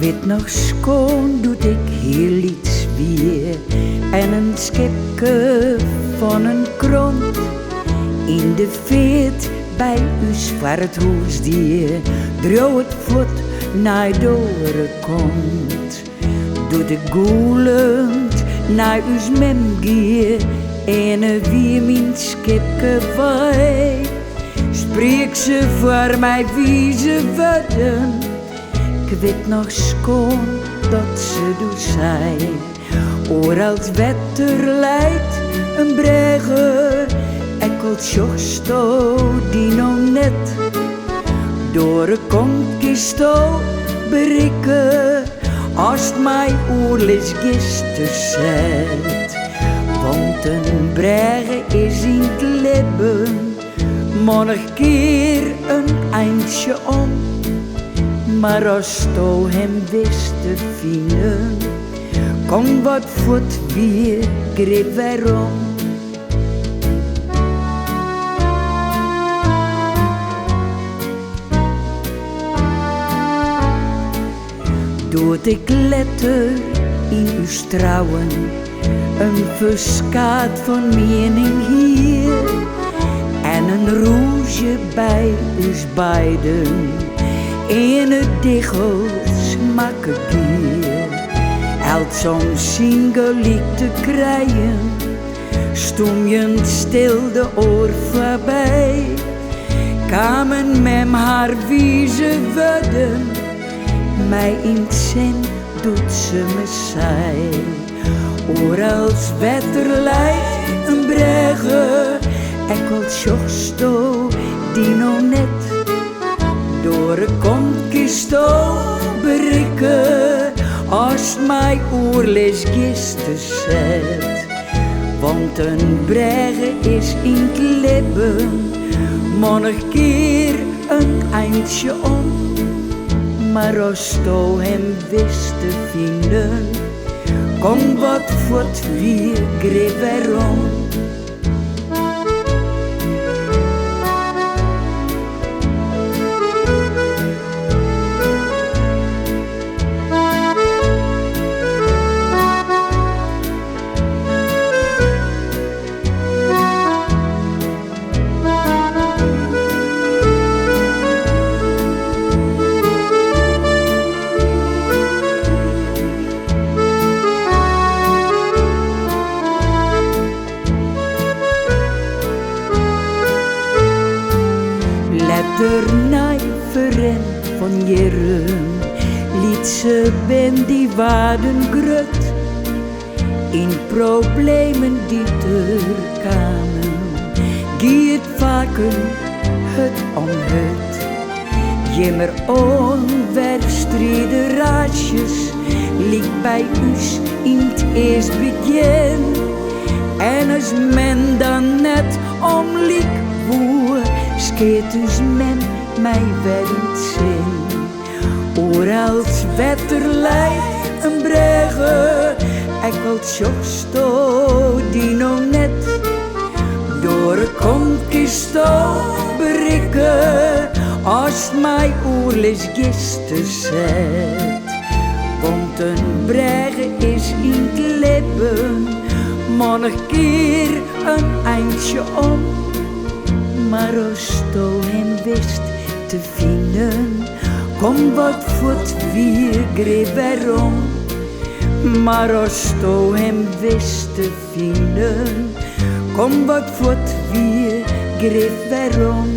weet nog schoon doet ik heel iets weer. En een schipje van een kront in de veert bij uw zwart hoesdier. Droog het voet naar de komt. Doe de goelend naar uw memgier. En wie mijn schipje wij. Spreek ze voor mij wie ze worden. Ik weet nog schoon dat ze doet zei. Oor als wetter leidt een brege. Ekkelt jochsto die nog net. Door een conquisto berikken. Als het mij oorlis gisteren zet. Want een brege is in het leven. Monig keer een eindje om. Maar als to hem wist te vinden, kon wat voet weer greep waarom. Doet ik letter in uw trouwen, een verskaat van mening hier. En een roosje bij ons beiden, in het diggels makke gier. Als zo'n single liek te krijgen, stoem je stil de oor voorbij. Kamen met haar wie ze worden, mij in het zin doet ze me zij. Oor als wetter leidt een brege, ekkelt jochsto die nog net. Door een conquisto berikken, als mij oorlis gisteren zet. Want een brege is in het leven, monig keer een eindje om. Maar als to hem wist te vinden, kon wat voort weer greep waarom. Letternij verrent van jaren, liet ze ben die waarden grut. In problemen die er kwamen, gie het vaker het om het. Jimmer onwerkstreden raadjes, liet bij us in het eerst begin. En als men dan net om liek woer, skeert dus men mij werend zin. Oor als wetter leidt een brege, ekkelt jochsto die nog net. Door een conquisto berikken, als mij oorlis gisteren zet. Want een brege is in het leven, monig keer een eindje om. Maar als to hem wist te vinden, kon wat voort weer greep waarom. Maar als to hem wist te vinden, kon wat voort weer greep waarom.